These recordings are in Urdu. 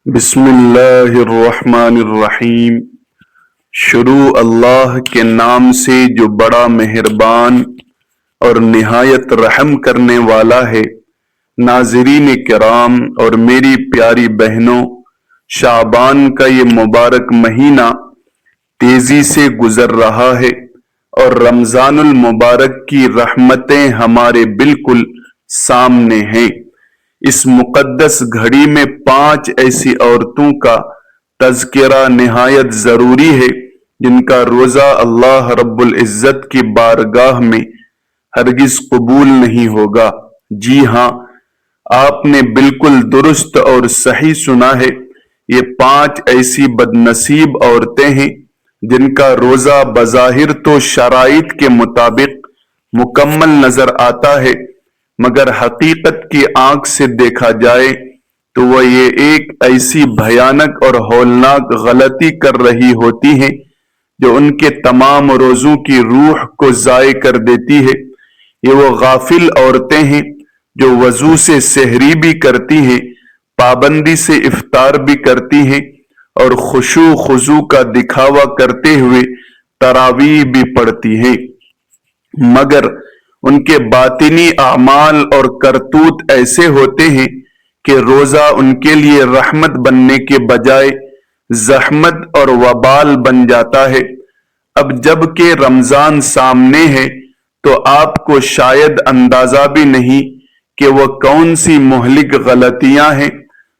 بسم اللہ الرحمن الرحیم۔ شروع اللہ کے نام سے جو بڑا مہربان اور نہایت رحم کرنے والا ہے۔ ناظرین کرام اور میری پیاری بہنوں، شعبان کا یہ مبارک مہینہ تیزی سے گزر رہا ہے اور رمضان المبارک کی رحمتیں ہمارے بالکل سامنے ہیں۔ اس مقدس گھڑی میں 5 ایسی عورتوں کا تذکرہ نہایت ضروری ہے جن کا روزہ اللہ رب العزت کی بارگاہ میں ہرگز قبول نہیں ہوگا۔ جی ہاں، آپ نے بالکل درست اور صحیح سنا ہے۔ یہ 5 ایسی بد نصیب عورتیں ہیں جن کا روزہ بظاہر تو شرائط کے مطابق مکمل نظر آتا ہے، مگر حقیقت کی آنکھ سے دیکھا جائے تو وہ یہ ایک ایسی بھیانک اور ہولناک غلطی کر رہی ہوتی ہیں جو ان کے تمام روزوں کی روح کو ضائع کر دیتی ہے۔ یہ وہ غافل عورتیں ہیں جو وضو سے سحری بھی کرتی ہیں، پابندی سے افطار بھی کرتی ہیں اور خشوع خضوع کا دکھاوا کرتے ہوئے تراویح بھی پڑھتی ہیں، مگر ان کے باطنی اعمال اور کرتوت ایسے ہوتے ہیں کہ روزہ ان کے لیے رحمت بننے کے بجائے زحمت اور وبال بن جاتا ہے۔ اب جب کہ رمضان سامنے ہے تو آپ کو شاید اندازہ بھی نہیں کہ وہ کون سی مہلک غلطیاں ہیں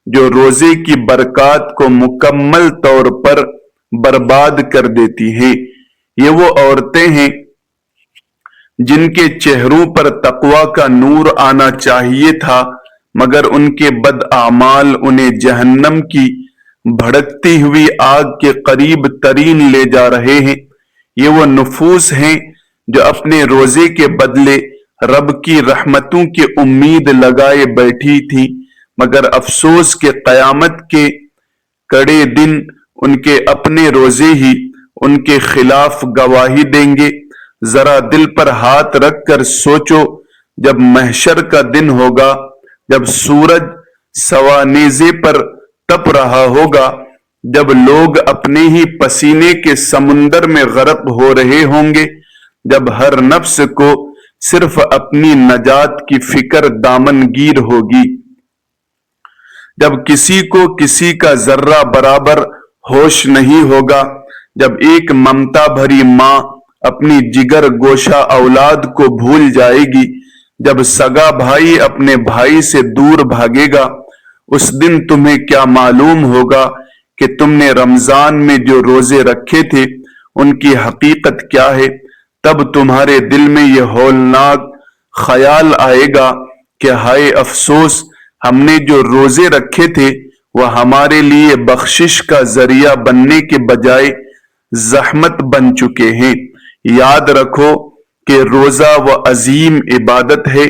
جو روزے کی برکات کو مکمل طور پر برباد کر دیتی ہیں۔ یہ وہ عورتیں ہیں جن کے چہروں پر تقویٰ کا نور آنا چاہیے تھا، مگر ان کے بد اعمال انہیں جہنم کی بھڑکتی ہوئی آگ کے قریب ترین لے جا رہے ہیں۔ یہ وہ نفوس ہیں جو اپنے روزے کے بدلے رب کی رحمتوں کی امید لگائے بیٹھی تھی، مگر افسوس کہ قیامت کے کڑے دن ان کے اپنے روزے ہی ان کے خلاف گواہی دیں گے۔ ذرا دل پر ہاتھ رکھ کر سوچو، جب محشر کا دن ہوگا، جب سورج سوانیزے پر تپ رہا ہوگا، جب لوگ اپنے ہی پسینے کے سمندر میں غرق ہو رہے ہوں گے، جب ہر نفس کو صرف اپنی نجات کی فکر دامن گیر ہوگی، جب کسی کو کسی کا ذرہ برابر ہوش نہیں ہوگا، جب ایک ممتا بھری ماں اپنی جگر گوشہ اولاد کو بھول جائے گی، جب سگا بھائی اپنے بھائی سے دور بھاگے گا، اس دن تمہیں کیا معلوم ہوگا کہ تم نے رمضان میں جو روزے رکھے تھے ان کی حقیقت کیا ہے۔ تب تمہارے دل میں یہ ہولناک خیال آئے گا کہ ہائے افسوس، ہم نے جو روزے رکھے تھے وہ ہمارے لیے بخشش کا ذریعہ بننے کے بجائے زحمت بن چکے ہیں۔ یاد رکھو کہ روزہ وہ عظیم عبادت ہے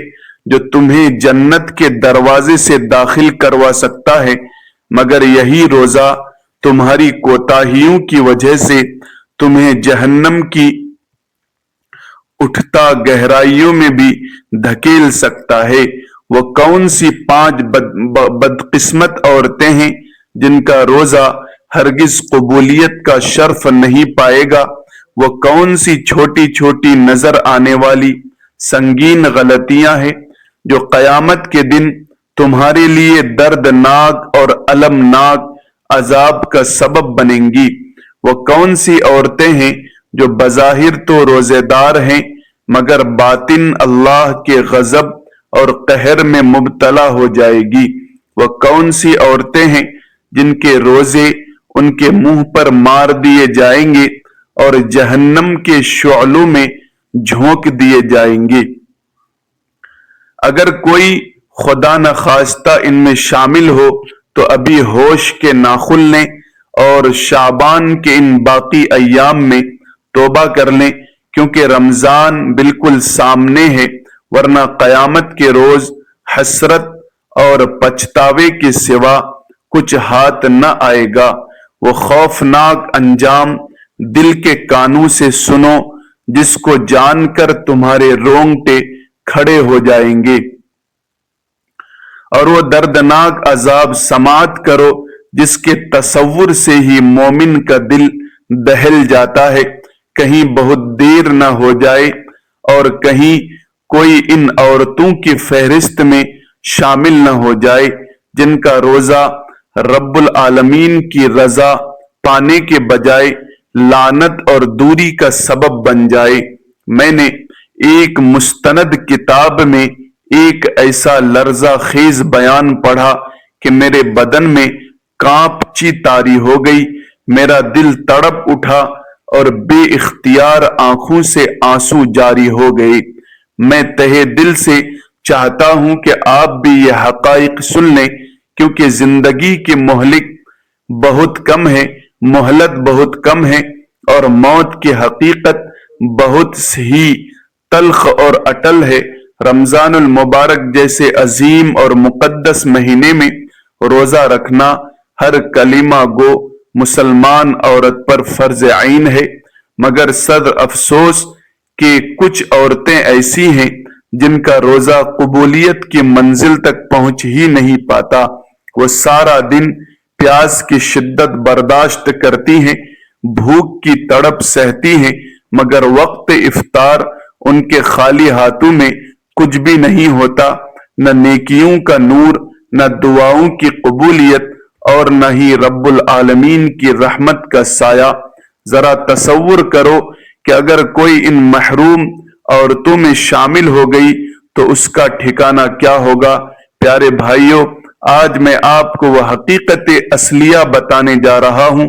جو تمہیں جنت کے دروازے سے داخل کروا سکتا ہے، مگر یہی روزہ تمہاری کوتاہیوں کی وجہ سے تمہیں جہنم کی اٹھتا گہرائیوں میں بھی دھکیل سکتا ہے۔ وہ کون سی 5 بدقسمت عورتیں ہیں جن کا روزہ ہرگز قبولیت کا شرف نہیں پائے گا؟ وہ کون سی چھوٹی چھوٹی نظر آنے والی سنگین غلطیاں ہیں جو قیامت کے دن تمہارے لیے دردناک اور المناک عذاب کا سبب بنیں گی؟ وہ کون سی عورتیں ہیں جو بظاہر تو روزے دار ہیں مگر باطن اللہ کے غضب اور قہر میں مبتلا ہو جائے گی؟ وہ کون سی عورتیں ہیں جن کے روزے ان کے منہ پر مار دیے جائیں گے اور جہنم کے شعلوں میں جھونک دیے جائیں گے؟ اگر کوئی خدا نخواستہ ان میں شامل ہو تو ابھی ہوش کے ناخن لیں اور شعبان کے ان باقی ایام میں توبہ کر لیں، کیونکہ رمضان بالکل سامنے ہے، ورنہ قیامت کے روز حسرت اور پچھتاوے کے سوا کچھ ہاتھ نہ آئے گا۔ وہ خوفناک انجام دل کے کانوں سے سنو جس کو جان کر تمہارے رونگٹے کھڑے ہو جائیں گے، اور وہ دردناک عذاب سماعت کرو جس کے تصور سے ہی مومن کا دل دہل جاتا ہے، کہیں بہت دیر نہ ہو جائے اور کہیں کوئی ان عورتوں کی فہرست میں شامل نہ ہو جائے جن کا روزہ رب العالمین کی رضا پانے کے بجائے لعنت اور دوری کا سبب بن جائے۔ میں نے ایک مستند کتاب میں ایک ایسا لرزہ خیز بیان پڑھا کہ میرے بدن میں کانپچی طاری ہو گئی، میرا دل تڑپ اٹھا اور بے اختیار آنکھوں سے آنسو جاری ہو گئے۔ میں تہہ دل سے چاہتا ہوں کہ آپ بھی یہ حقائق سن لیں، کیونکہ زندگی کی مہلت بہت کم ہے اور موت کی حقیقت بہت ہی تلخ اور اٹل ہے۔ رمضان المبارک جیسے عظیم اور مقدس مہینے میں روزہ رکھنا ہر کلمہ گو مسلمان عورت پر فرض عین ہے، مگر صدر افسوس کہ کچھ عورتیں ایسی ہیں جن کا روزہ قبولیت کی منزل تک پہنچ ہی نہیں پاتا۔ وہ سارا دن پیاس کی شدت برداشت کرتی ہیں، بھوک کی تڑپ سہتی ہیں، مگر وقت افطار ان کے خالی ہاتھوں میں کچھ بھی نہیں ہوتا، نہ نیکیوں کا نور، نہ دعاؤں کی قبولیت اور نہ ہی رب العالمین کی رحمت کا سایہ۔ ذرا تصور کرو کہ اگر کوئی ان محروم عورتوں میں شامل ہو گئی تو اس کا ٹھکانہ کیا ہوگا۔ پیارے بھائیوں، آج میں آپ کو وہ حقیقت اصلیہ بتانے جا رہا ہوں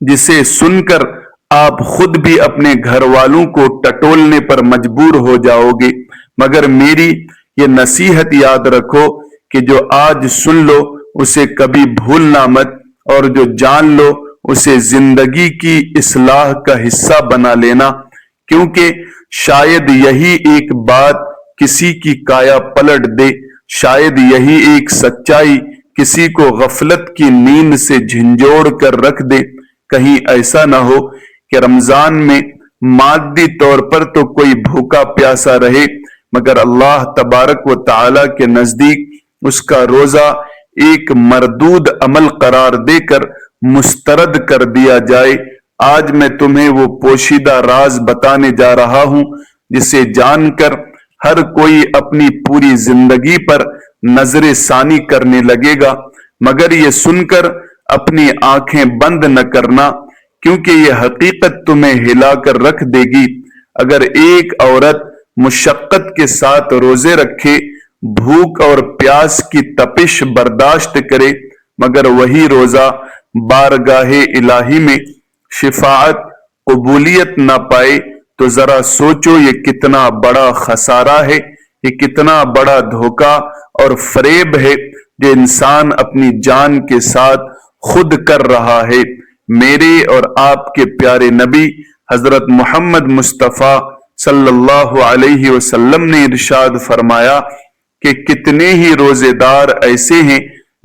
جسے سن کر آپ خود بھی اپنے گھر والوں کو ٹٹولنے پر مجبور ہو جاؤ گے، مگر میری یہ نصیحت یاد رکھو کہ جو آج سن لو اسے کبھی بھولنا مت، اور جو جان لو اسے زندگی کی اصلاح کا حصہ بنا لینا، کیونکہ شاید یہی ایک بات کسی کی کایا پلٹ دے، شاید یہی ایک سچائی کسی کو غفلت کی نیند سے جھنجھوڑ کر رکھ دے۔ کہیں ایسا نہ ہو کہ رمضان میں مادی طور پر تو کوئی بھوکا پیاسا رہے، مگر اللہ تبارک و تعالی کے نزدیک اس کا روزہ ایک مردود عمل قرار دے کر مسترد کر دیا جائے۔ آج میں تمہیں وہ پوشیدہ راز بتانے جا رہا ہوں جسے جان کر ہر کوئی اپنی پوری زندگی پر نظر ثانی کرنے لگے گا، مگر یہ سن کر اپنی آنکھیں بند نہ کرنا، کیونکہ یہ حقیقت تمہیں ہلا کر رکھ دے گی۔ اگر ایک عورت مشقت کے ساتھ روزے رکھے، بھوک اور پیاس کی تپش برداشت کرے، مگر وہی روزہ بارگاہ الہی میں شفاعت قبولیت نہ پائے، تو ذرا سوچو یہ کتنا بڑا خسارہ ہے، یہ کتنا بڑا دھوکہ اور فریب ہے جو انسان اپنی جان کے ساتھ خود کر رہا ہے۔ میرے اور آپ کے پیارے نبی حضرت محمد مصطفیٰ صلی اللہ علیہ وسلم نے ارشاد فرمایا کہ کتنے ہی روزے دار ایسے ہیں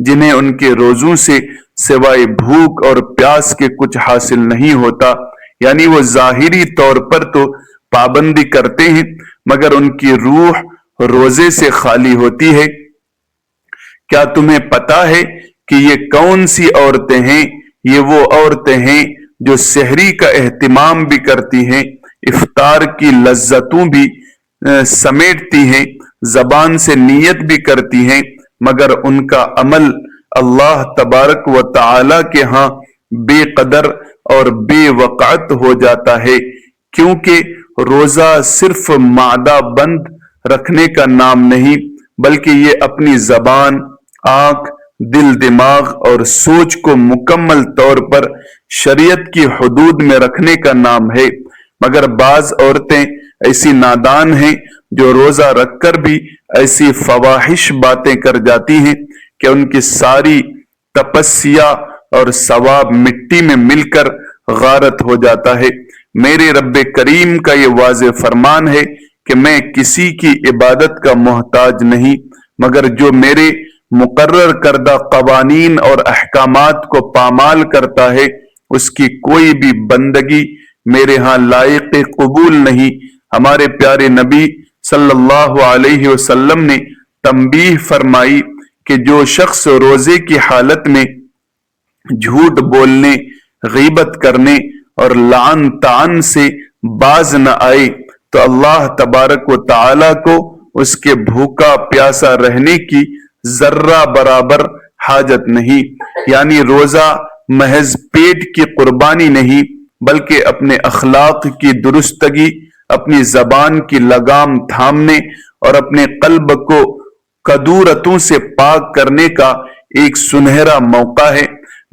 جنہیں ان کے روزوں سے سوائے بھوک اور پیاس کے کچھ حاصل نہیں ہوتا، یعنی وہ ظاہری طور پر تو پابندی کرتے ہیں مگر ان کی روح روزے سے خالی ہوتی ہے۔ کیا تمہیں پتا ہے کہ یہ کون سی عورتیں ہیں؟ یہ وہ عورتیں ہیں جو سحری کا اہتمام بھی کرتی ہیں، افطار کی لذتوں بھی سمیٹتی ہیں، زبان سے نیت بھی کرتی ہیں، مگر ان کا عمل اللہ تبارک و تعالی کے ہاں بے قدر اور بے وقعت ہو جاتا ہے، کیونکہ روزہ صرف معدہ بند رکھنے کا نام نہیں بلکہ یہ اپنی زبان، آنکھ، دل، دماغ اور سوچ کو مکمل طور پر شریعت کی حدود میں رکھنے کا نام ہے۔ مگر بعض عورتیں ایسی نادان ہیں جو روزہ رکھ کر بھی ایسی فواحش باتیں کر جاتی ہیں کہ ان کی ساری تپسیا اور ثواب مٹی میں مل کر غارت ہو جاتا ہے۔ میرے رب کریم کا یہ واضح فرمان ہے کہ میں کسی کی عبادت کا محتاج نہیں، مگر جو میرے مقرر کردہ قوانین اور احکامات کو پامال کرتا ہے اس کی کوئی بھی بندگی میرے ہاں لائق قبول نہیں۔ ہمارے پیارے نبی صلی اللہ علیہ وسلم نے تنبیہ فرمائی کہ جو شخص روزے کی حالت میں جھوٹ بولنے، غیبت کرنے اور لعن طعن سے باز نہ آئے تو اللہ تبارک و تعالی کو اس کے بھوکا پیاسا رہنے کی ذرہ برابر حاجت نہیں۔ یعنی روزہ محض پیٹ کی قربانی نہیں، بلکہ اپنے اخلاق کی درستگی، اپنی زبان کی لگام تھامنے اور اپنے قلب کو کدورتوں سے پاک کرنے کا ایک سنہرا موقع ہے،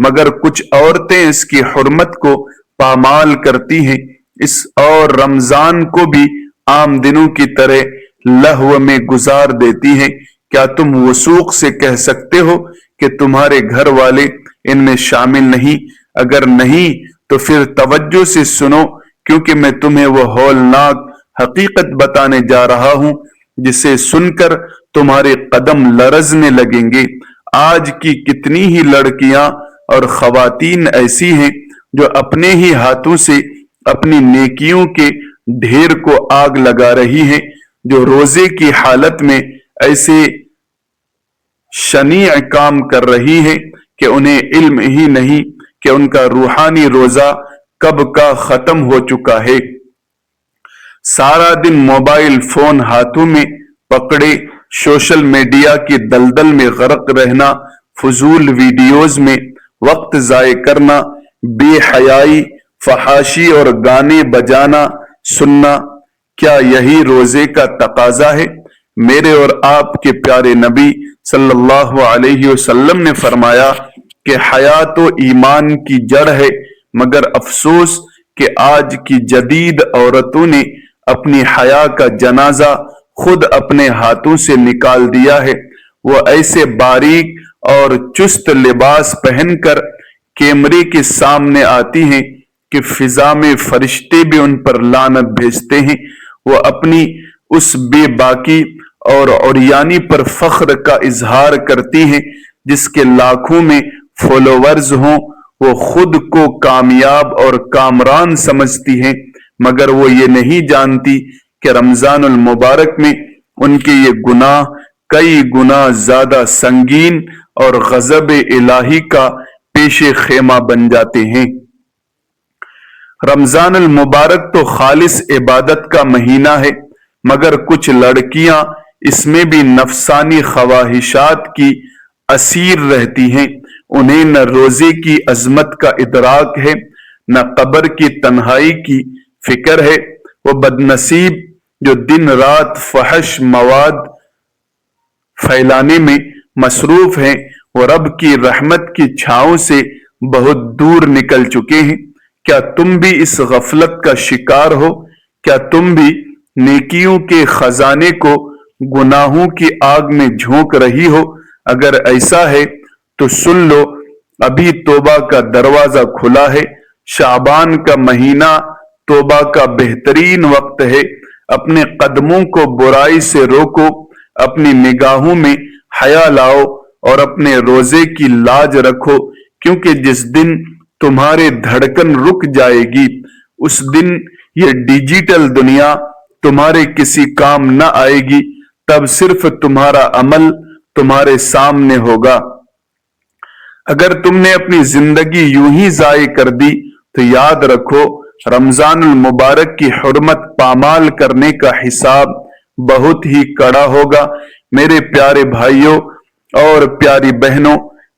مگر کچھ عورتیں اس کی حرمت کو پامال کرتی ہیں اور رمضان کو بھی عام دنوں کی طرح لہو میں گزار دیتی ہیں۔ کیا تم وثوق سے کہہ سکتے ہو کہ تمہارے گھر والے ان میں شامل نہیں؟ اگر نہیں تو پھر توجہ سے سنو، کیونکہ میں تمہیں وہ ہولناک حقیقت بتانے جا رہا ہوں جسے سن کر تمہارے قدم لرزنے لگیں گے۔ آج کی کتنی ہی لڑکیاں اور خواتین ایسی ہیں جو اپنے ہی ہاتھوں سے اپنی نیکیوں کے ڈھیر کو آگ لگا رہی ہیں، جو روزے کی حالت میں ایسے شنیع کام کر رہی ہیں کہ انہیں علم ہی نہیں کہ ان کا روحانی روزہ کب کا ختم ہو چکا ہے۔ سارا دن موبائل فون ہاتھوں میں پکڑے سوشل میڈیا کی دلدل میں غرق رہنا، فضول ویڈیوز میں وقت ضائع کرنا، بے حیائی، فحاشی اور گانے بجانا سننا، کیا یہی روزے کا تقاضا ہے؟ میرے اور آپ کے پیارے نبی صلی اللہ علیہ وسلم نے فرمایا کہ حیا تو ایمان کی جڑ ہے، مگر افسوس کہ آج کی جدید عورتوں نے اپنی حیا کا جنازہ خود اپنے ہاتھوں سے نکال دیا ہے۔ وہ ایسے باریک اور چست لباس پہن کر کیمرے کے سامنے آتی ہیں کہ فضا میں فرشتے بھی ان پر لعنت بھیجتے ہیں۔ وہ اپنی اس بے باکی اور عریانی پر فخر کا اظہار کرتی ہیں جس کے لاکھوں میں فالوورز ہوں۔ وہ خود کو کامیاب اور کامران سمجھتی ہیں، مگر وہ یہ نہیں جانتی کہ رمضان المبارک میں ان کے یہ گناہ کئی گنا زیادہ سنگین اور غضب الہی کا پیش خیمہ بن جاتے ہیں۔ رمضان المبارک تو خالص عبادت کا مہینہ ہے، مگر کچھ لڑکیاں اس میں بھی نفسانی خواہشات کی اسیر رہتی ہیں۔ انہیں نہ روزے کی عظمت کا ادراک ہے، نہ قبر کی تنہائی کی فکر ہے۔ وہ بدنصیب جو دن رات فحش مواد پھیلانے میں مصروف ہیں، وہ رب کی رحمت کی چھاؤں سے بہت دور نکل چکے ہیں۔ کیا تم بھی اس غفلت کا شکار ہو؟ کیا تم بھی نیکیوں کے خزانے کو گناہوں کی آگ میں جھونک رہی ہو؟ اگر ایسا ہے تو سن لو، ابھی توبہ کا دروازہ کھلا ہے۔ شعبان کا مہینہ توبہ کا بہترین وقت ہے۔ اپنے قدموں کو برائی سے روکو، اپنی نگاہوں میں حیا لاؤ اور اپنے روزے کی لاج رکھو، کیونکہ جس دن تمہارے دھڑکن رک جائے گی اس دن یہ ڈیجیٹل دنیا تمہارے کسی کام نہ آئے گی۔ تب صرف تمہارا عمل تمہارے سامنے ہوگا۔ اگر تم نے اپنی زندگی یوں ہی ضائع کر دی تو یاد رکھو، رمضان المبارک کی حرمت پامال کرنے کا حساب بہت ہی کڑا ہوگا۔ میرے پیارے بھائیوں اور پیاری بہنوں،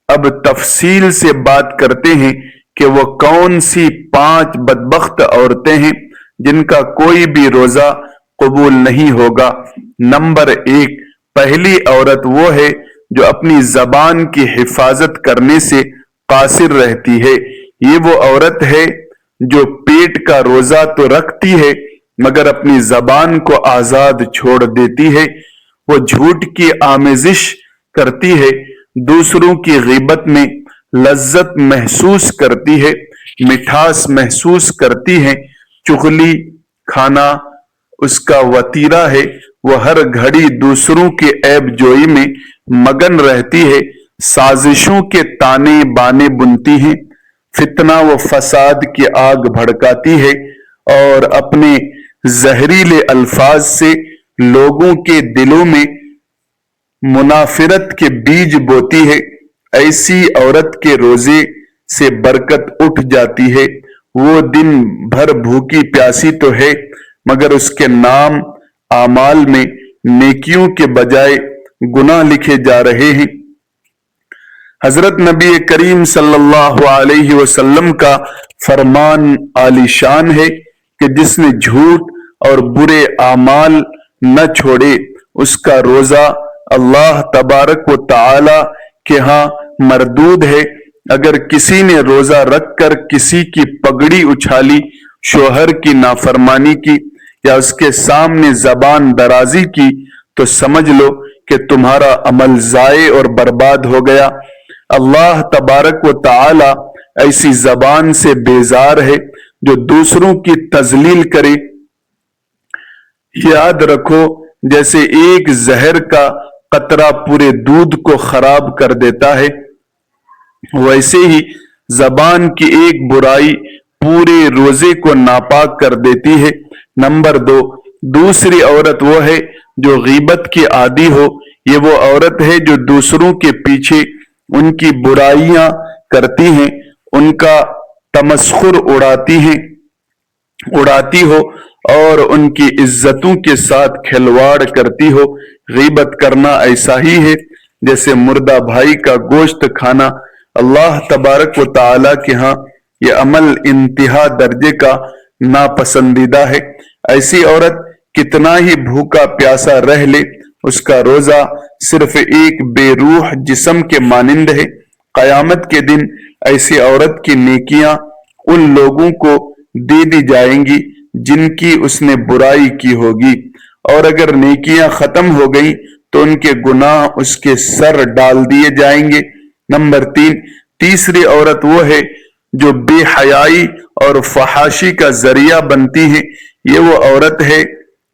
اب تفصیل سے بات کرتے ہیں کہ وہ کون سی 5 بدبخت عورتیں ہیں جن کا کوئی بھی روزہ قبول نہیں ہوگا۔ نمبر 1، پہلی عورت وہ ہے جو اپنی زبان کی حفاظت کرنے سے قاصر رہتی ہے۔ یہ وہ عورت ہے جو پیٹ کا روزہ تو رکھتی ہے مگر اپنی زبان کو آزاد چھوڑ دیتی ہے۔ وہ جھوٹ کی آمیزش کرتی ہے، دوسروں کی غیبت میں لذت محسوس کرتی ہے، مٹھاس محسوس کرتی ہے۔ چغلی کھانا اس کا وتیرہ ہے۔ وہ ہر گھڑی دوسروں کے عیب جوئی میں مگن رہتی ہے، سازشوں کے تانے بانے بنتی ہیں، فتنہ و فساد کی آگ بھڑکاتی ہے اور اپنے زہریلے الفاظ سے لوگوں کے دلوں میں منافرت کے بیج بوتی ہے، ایسی عورت کے روزے سے برکت اٹھ جاتی ہے۔ وہ دن بھر بھوکی پیاسی تو ہے مگر اس کے نام اعمال میں نیکیوں کے بجائے گناہ لکھے جا رہے ہیں۔ حضرت نبی کریم صلی اللہ علیہ وسلم کا فرمان عالی شان ہے کہ جس نے جھوٹ اور برے اعمال نہ چھوڑے اس کا روزہ اللہ تبارک و تعالی کے ہاں مردود ہے۔ اگر کسی نے روزہ رکھ کر کسی کی پگڑی اچھالی، شوہر کی نافرمانی کی یا اس کے سامنے زبان درازی کی تو سمجھ لو کہ تمہارا عمل ضائع اور برباد ہو گیا۔ اللہ تبارک و تعالی ایسی زبان سے بیزار ہے جو دوسروں کی تذلیل کرے۔ یاد رکھو جیسے ایک زہر کا قطرہ پورے دودھ کو خراب کر دیتا ہے، ویسے ہی زبان کی ایک برائی پورے روزے کو ناپاک کر دیتی ہے۔ نمبر 2، دوسری عورت وہ ہے جو غیبت کی عادی ہو۔ یہ وہ عورت ہے جو دوسروں کے پیچھے ان کی برائیاں کرتی ہیں، ان کا تمسخر اڑاتی ہو اور ان کی عزتوں کے ساتھ کھلواڑ کرتی ہو۔ غیبت کرنا ایسا ہی ہے جیسے مردہ بھائی کا گوشت کھانا۔ اللہ تبارک و تعالی کے ہاں یہ عمل انتہا درجے کا ناپسندیدہ ہے۔ ایسی عورت کتنا ہی بھوکا پیاسا رہ لے، اس کا روزہ صرف ایک بے روح جسم کے مانند ہے۔ قیامت کے دن ایسی عورت کی نیکیاں ان لوگوں کو دے دی جائیں گی جن کی اس نے برائی کی ہوگی، اور اگر نیکیاں ختم ہو گئیں تو ان کے گناہ اس کے سر ڈال دیے جائیں گے۔ نمبر 3، تیسری عورت وہ ہے جو بے حیائی اور فحاشی کا ذریعہ بنتی ہے۔ یہ وہ عورت ہے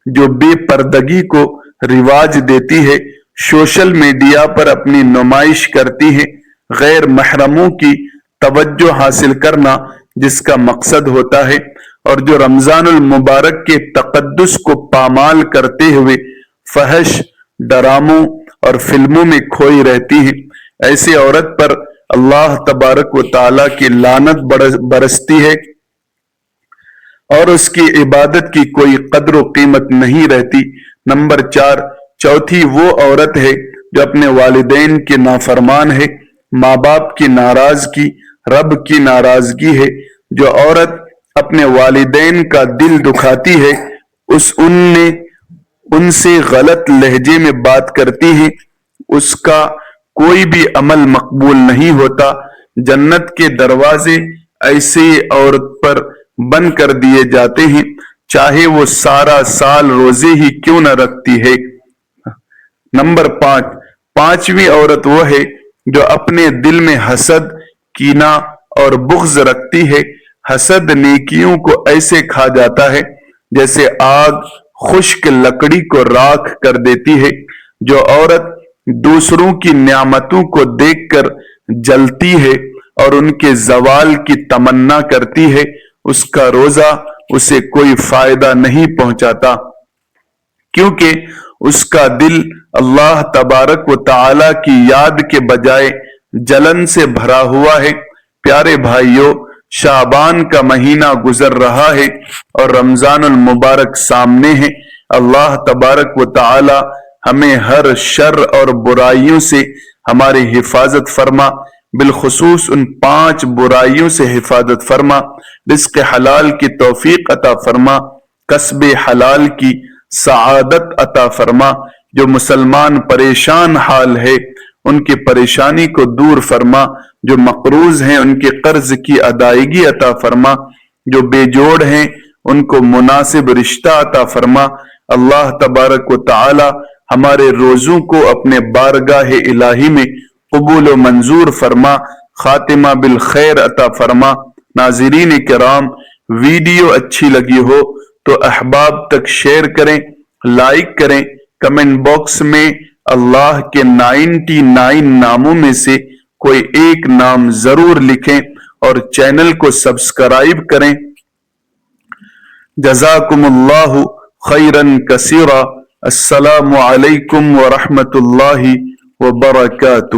جو بے پردگی کو رواج دیتی ہے، سوشل میڈیا پر اپنی نمائش کرتی ہے، غیر محرموں کی توجہ حاصل کرنا جس کا مقصد ہوتا ہے، اور جو رمضان المبارک کے تقدس کو پامال کرتے ہوئے فحش ڈراموں اور فلموں میں کھوئی رہتی ہے۔ ایسی عورت پر اللہ تبارک و تعالیٰ کی لعنت برستی ہے اور اس کی عبادت کی کوئی قدر و قیمت نہیں رہتی۔ نمبر 4، چوتھی وہ عورت ہے جو اپنے والدین کی نافرمان ہے۔ ماں باپ کی ناراضگی رب کی ناراضگی ہے۔ جو عورت اپنے والدین کا دل دکھاتی ہے، ان سے غلط لہجے میں بات کرتی ہے، اس کا کوئی بھی عمل مقبول نہیں ہوتا۔ جنت کے دروازے ایسے عورت پر بند کر دیے جاتے ہیں چاہے وہ سارا سال روزے ہی کیوں نہ رکھتی ہے۔ نمبر 5، پانچویں عورت وہ ہے جو اپنے دل میں حسد، کینہ اور بغض رکھتی ہے۔ حسد نیکیوں کو ایسے کھا جاتا ہے جیسے آگ خشک لکڑی کو راکھ کر دیتی ہے۔ جو عورت دوسروں کی نعمتوں کو دیکھ کر جلتی ہے اور ان کے زوال کی تمنا کرتی ہے، اس کا روزہ اسے کوئی فائدہ نہیں پہنچاتا، کیونکہ اس کا دل اللہ تبارک و تعالی کی یاد کے بجائے جلن سے بھرا ہوا ہے۔ پیارے بھائیوں، شعبان کا مہینہ گزر رہا ہے اور رمضان المبارک سامنے ہے۔ اللہ تبارک و تعالی ہمیں ہر شر اور برائیوں سے ہماری حفاظت فرما، بالخصوص ان 5 برائیوں سے حفاظت فرما۔ رزق حلال کی توفیق عطا فرما، کسب حلال کی سعادت عطا فرما۔ جو مسلمان پریشان حال ہے ان کی پریشانی کو دور فرما، جو مقروض ہیں ان کے قرض کی ادائیگی عطا فرما، جو بے جوڑ ہیں ان کو مناسب رشتہ عطا فرما۔ اللہ تبارک و تعالی ہمارے روزوں کو اپنے بارگاہ الہی میں قبول و منظور فرما، خاتمہ بالخیر عطا فرما۔ ناظرین کرام، ویڈیو اچھی لگی ہو تو احباب تک شیئر کریں، لائک کریں، کمنٹ باکس میں اللہ کے 99 ناموں میں سے کوئی ایک نام ضرور لکھیں اور چینل کو سبسکرائب کریں۔ جزاکم اللہ خیرا کثیرا۔ السلام علیکم ورحمۃ اللہ وبرکاتہ.